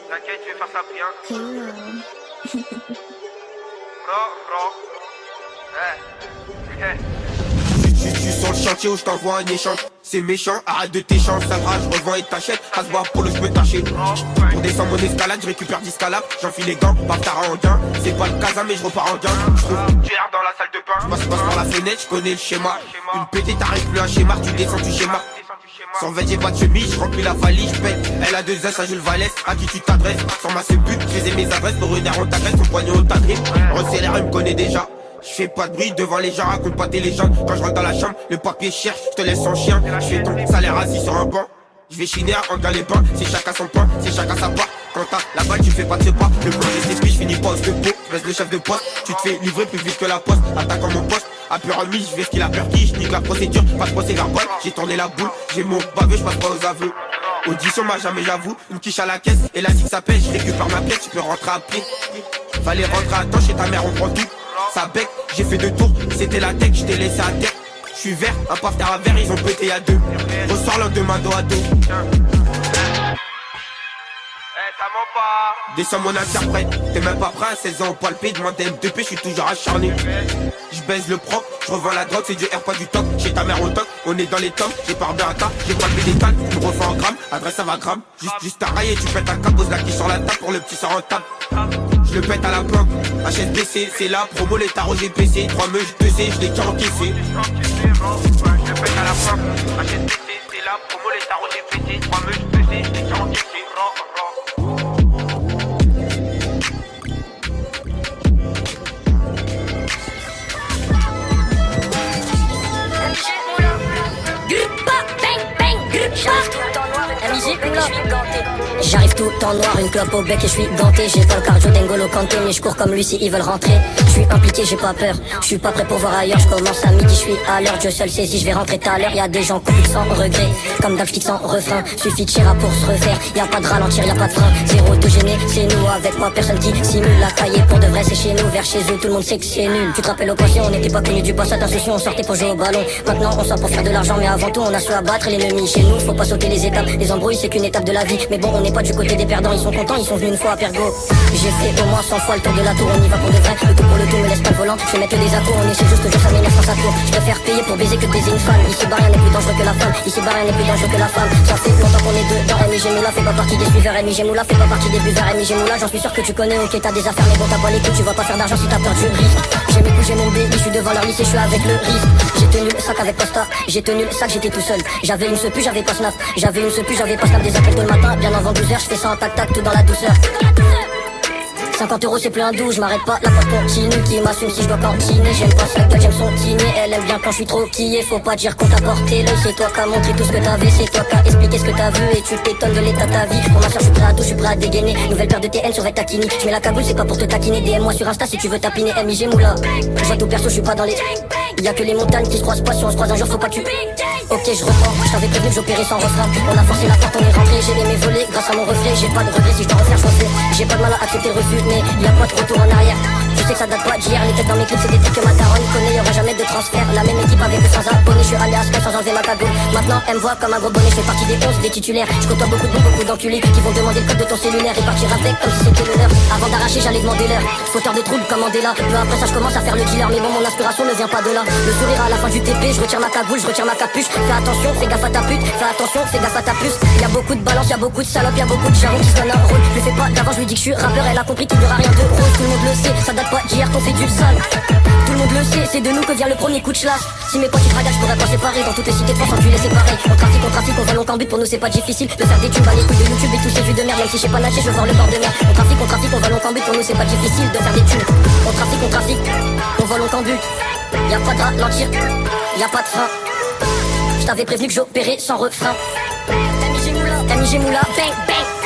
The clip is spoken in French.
T'inquiète, je vais faire ça bien. Bro. Je suis sur le chantier où je t'envoie un échange. C'est méchant, arrête de t'échanger, ça va, je revends et t'achètes. À se boire pour le je peux tâcher. Pour descendre mon escalade, je récupère 10 calabres. J'enfile les gants, bâtard en gain. C'est pas le casa mais je repars en gain. Je trouve Tu erres dans la salle de bain. passe par la fenêtre, je connais le schéma. Une pétée, t'arrives plus un schéma, tu descends du schéma. Sans veille, j'ai pas de chemise, je remplis la valise, je paye. Elle a 2 S à Jules Vallès, à qui tu t'adresses. Sans ma but, je faisais mes adresses. Pour une heure on t'agresse, ton poignet on t'agrippe. Recélère, il me connaît déjà. Je fais pas de bruit devant les gens, raconte pas tes légendes. Quand je rentre dans la chambre, le papier cherche, je te laisse en chien. Je fais ton salaire assis sur un banc. Je vais chiner à en les pains, c'est chacun son pain, c'est chacun sa part. Quand t'as la balle, tu fais pas de ce pas. Le plan des je finis pas au de peau. Je baisse le chef de poste, tu te fais livrer plus vite que la poste. Attaquant mon poste, à pure amie, je vais ce qu'il a peur qui. Je nique la procédure, pas de procès verbal. J'ai tourné la boule, j'ai mon baveux, je passe pas aux aveux. Audition m'a jamais j'avoue, une quiche à la caisse. Et là, si que ça pêche, je récupère ma pièce, tu peux rentrer à pied. Fallait rentrer à temps chez ta mère, on prend tout. Ça bec, j'ai fait 2 tours, c'était la tech, je t'ai laissé à terre. Je suis vert, un paf terre à verre, ils ont pété à 2. Ressors l'un de ma dos à dos. Ça ment pas. Descends mon interprète, t'es même pas prêt à 16 ans au palpé. Demande MP, je suis toujours acharné. Je baise le propre, je revends la drogue, c'est du air, pas du top. Chez ta mère au top, on est dans les tops. J'ai pas bien à ta, j'ai pas le détail. Tu me refais en gramme, adresse ça va gramme. Juste à railler, tu pètes un cap, pose la quiche sur la table pour le petit sort en table. Je le pète à la planque, HSBC, c'est la promo, les tarots GPC. 3 meuches, 2 C, je l'ai qu'à encaissé. Je le pète à la fin. HSBC, c'est la promo, les tarots GPC. 3 meuches, 2 C, je l'ai qu'à encaissé. J'arrive tout en noir, une clope au bec et je suis ganté. J'ai pas le cardio d'Engolo Kanté, mais je cours comme lui si ils veulent rentrer. Je suis impliqué, j'ai pas peur, je suis pas prêt pour voir ailleurs. Je commence à midi, je suis à l'heure, Dieu seul sait si je vais rentrer tout à l'heure. Y'a des gens qui sans regret, comme d'Alftic sans refrain. Suffit de tirer pour se refaire, y'a pas de ralentir, y'a pas de frein. Zéro de gêné, c'est nous avec moi, personne qui simule la cahier. Pour de vrai c'est chez nous, vers chez eux, tout le monde sait que c'est nul. Tu te rappelles au passé, on n'était pas connus du passé d'insouciant, on sortait pour jouer au ballon. Maintenant on sort pour faire de l'argent, mais avant tout on a su abattre l'ennemi. Chez nous, faut pas sauter les étapes, les embrouilles c'est qu'une étape de la vie. Mais bon, on n'est pas du côté des perdants, ils sont contents, ils sont venus une fois à Pergo. J'ai fait au moins 100 fois le tour de la tour, on y va pour de vrai. Le tout pour le tout, me laisse pas le volant, je vais mettre des accords, on essaie juste que ça m'énerve sans sa tour. Je préfère payer pour baiser que de baiser une femme. Ici bas rien n'est plus dangereux que la femme, ici bas rien n'est plus dangereux que la femme. Ça fait longtemps qu'on est dedans, MJ Moula fait pas partie des suiveurs, MJ Moula fait pas partie des buveurs, MJ Moula j'en suis sûr que tu connais, ok t'as des affaires mais bon t'as pas les coups, tu vas pas faire d'argent si t'as peur du risque. J'ai mes coups, j'ai mon baby, je suis devant leur lycée, je suis avec le risque. J'ai tenu le sac avec Costa, j'ai tenu le sac, j'étais tout seul. J'avais une sepu, j'avais pas snap, j'avais une sepu, j'avais pas snap. Des appels tôt le matin, bien avant 12h, je fais ça en tac-tac, tout dans la douceur. 50 € c'est plus un doux, je m'arrête pas, la porte continue. Qui m'assume si je dois cantiner. J'aime pas ça, j'aime son dîner. Elle aime bien quand je suis trop quillé. Faut pas dire qu'on t'a porté l'œil. C'est toi qui as montré tout ce que t'avais. C'est toi qui as expliqué ce que t'as vu. Et tu t'étonnes de l'état de ta vie. Pour ma soeur je suis prêt à tout, je suis prêt à dégainer. Nouvelle paire de TN sur Takini. Je mets la cagoule, c'est pas pour te taquiner. DM-moi sur Insta si tu veux tapiner. MIG Moula. Je vois tout perso, je suis pas dans les. Y'a que les montagnes qui se croisent pas. Si on se croise un jour faut pas que tu. Ok je reprends, je t'avais prévenu que j'opérais sans refrain. On a forcé la porte, on est rentré, j'ai aimé voler grâce à mon reflet. J'ai pas de regret si je dois refaire chancer. J'ai pas de mal à accepter le refus, mais y'a pas de retour en arrière. Je sais que ça date pas d'hier, les têtes dans mes clips c'est des trucs que ma daronne connaît. Y'aura jamais de transfert, la même équipe avec ou sans abonnés. Je suis allé à Sky sans enlever ma cagoule. Maintenant elle me voit comme un gros bonnet, je fais partie des 11 des titulaires. Je côtoie beaucoup de bons, beaucoup d'enculés qui vont demander le code de ton cellulaire et partir avec comme si c'était le leur. Avant d'arracher j'allais demander l'heure. Fauteur de troubles comme Mandela. Peu après ça je commence à faire le dealer, mais bon mon inspiration ne vient pas de là. Le sourire à la fin du TP, je retire ma cagoule, je retire ma capuche. Fais attention, fais gaffe à ta pute, fais attention, fais gaffe à ta puce. Y'a beaucoup de balance, y'a beaucoup de salopes, y'a beaucoup de jarons qui se donnent un rôle. Je lui fais pas d'avant, je lui dis que je suis rappeur, elle a compris qu'il n'y aura rien de rose. Tout le monde le sait, ça date pas d'hier qu'on fait du sale. Tout le monde le sait, c'est de nous que vient le premier coup de chlasse. Si mes potes ils fragagent, je pourrais pas séparer. Dans toutes les cités de France, enculé c'est pareil. On trafique, on va long en but, pour nous c'est pas difficile de faire des tubes à les couilles de YouTube et tous ces vues de merde. Même si je sais pas nager, je veux voir le bord de mer. On trafique, on va long en but, pour nous c'est pas difficile de faire des tubes. On trafique, on va long en but. Y'a pas de ralentir, y'a pas de frein. Je t'avais prévenu que j'opérais sans refrain. MIG Moula, bang bang.